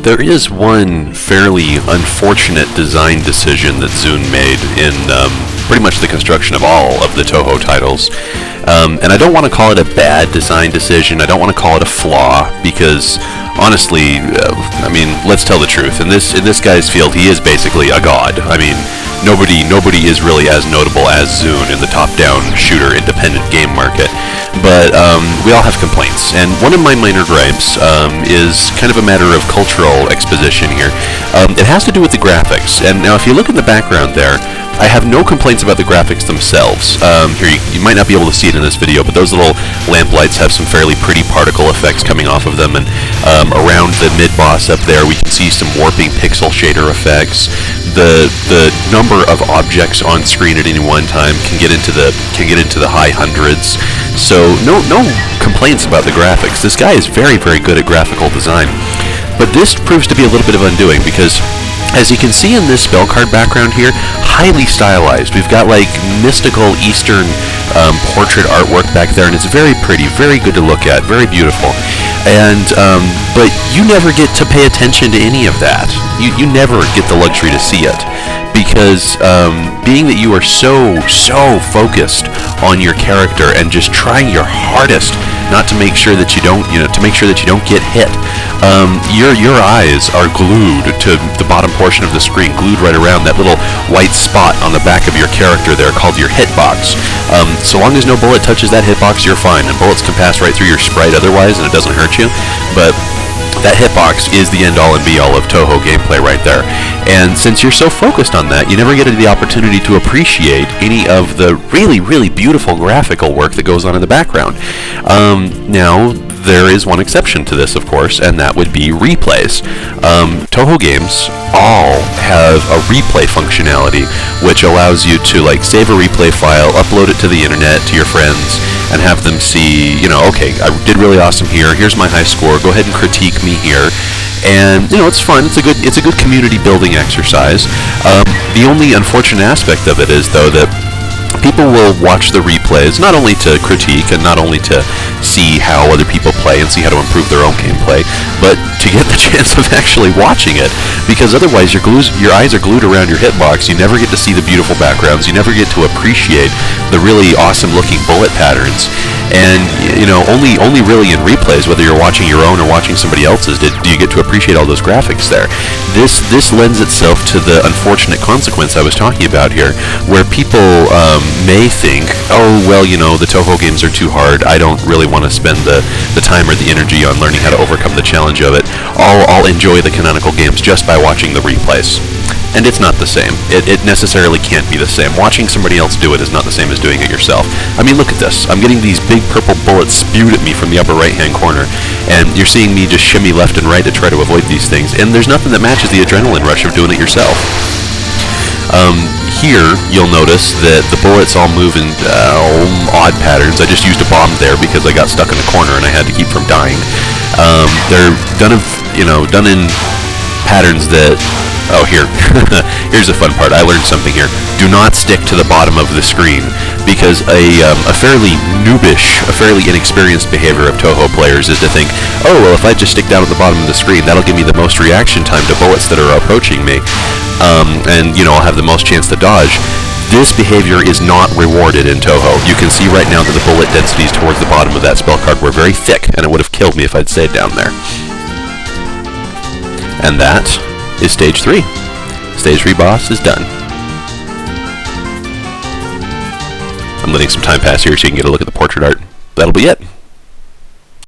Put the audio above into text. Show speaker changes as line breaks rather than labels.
There is one fairly unfortunate design decision that Zune made in pretty much the construction of all of the Touhou titles. And I don't want to call it a bad design decision. I don't want to call it a flaw, because honestly, I mean, let's tell the truth. In this guy's field, he is basically a god. I mean, nobody is really as notable as Zune in the top-down shooter independent game market. But we all have complaints, and one of my minor gripes is kind of a matter of cultural exposition here. It has to do with the graphics. And now, if you look in the background there, I have no complaints about the graphics themselves. Here, you might not be able to see it in this video, but those little lamp lights have some fairly pretty particle effects coming off of them, and around the mid-boss up there, we can see some warping pixel shader effects. The number of objects on screen at any one time can get into the high hundreds. So no complaints about the graphics. This guy is very, very good at graphical design. But this proves to be a little bit of undoing, because as you can see in this spell card background here, highly stylized. We've got like mystical Eastern portrait artwork back there, and it's very pretty, very good to look at, very beautiful. And but you never get to pay attention to any of that. You never get the luxury to see it, because being that you are so focused on your character and just trying your hardest not to make sure that you don't get hit. Your eyes are glued to the bottom portion of the screen, glued right around that little white spot on the back of your character there called your hitbox. So long as no bullet touches that hitbox, you're fine, and bullets can pass right through your sprite otherwise, and it doesn't hurt you. But that hitbox is the end-all and be-all of Touhou gameplay right there. And since you're so focused on that, you never get the opportunity to appreciate any of the really, really beautiful graphical work that goes on in the background. Now, there is one exception to this, of course, and that would be replays. Touhou games all have a replay functionality, which allows you to save a replay file, upload it to the internet to your friends, and have them see, okay, I did really awesome here. Here's my high score. Go ahead and critique me here. And it's fun. It's a good community building exercise. The only unfortunate aspect of it is, though, that people will watch the replays not only to critique and not only to see how other people play and see how to improve their own gameplay, but to get the chance of actually watching it, because otherwise your eyes are glued around your hitbox. You never get to see the beautiful backgrounds. You never get to appreciate the really awesome looking bullet patterns. And only really in replays, whether you're watching your own or watching somebody else's, do you get to appreciate all those graphics there. This lends itself to the unfortunate consequence I was talking about here, where people may think, oh, well, the Touhou games are too hard. I don't really want to spend the time or the energy on learning how to overcome the challenge of it. I'll enjoy the canonical games just by watching the replays. And it's not the same. It necessarily can't be the same. Watching somebody else do it is not the same as doing it yourself. I mean, look at this. I'm getting these big purple bullets spewed at me from the upper right-hand corner, and you're seeing me just shimmy left and right to try to avoid these things, and there's nothing that matches the adrenaline rush of doing it yourself. Here, you'll notice that the bullets all move in odd patterns. I just used a bomb there because I got stuck in the corner and I had to keep from dying. They're done in patterns that... Oh, here. Here's the fun part. I learned something here. Do not stick to the bottom of the screen, because a fairly noobish, a fairly inexperienced behavior of Touhou players is to think, oh, well, if I just stick down at the bottom of the screen, that'll give me the most reaction time to bullets that are approaching me, and, I'll have the most chance to dodge. This behavior is not rewarded in Touhou. You can see right now that the bullet densities towards the bottom of that spell card were very thick, and it would have killed me if I'd stayed down there. And that is Stage 3. Stage 3 boss is done. I'm letting some time pass here so you can get a look at the portrait art. That'll be it.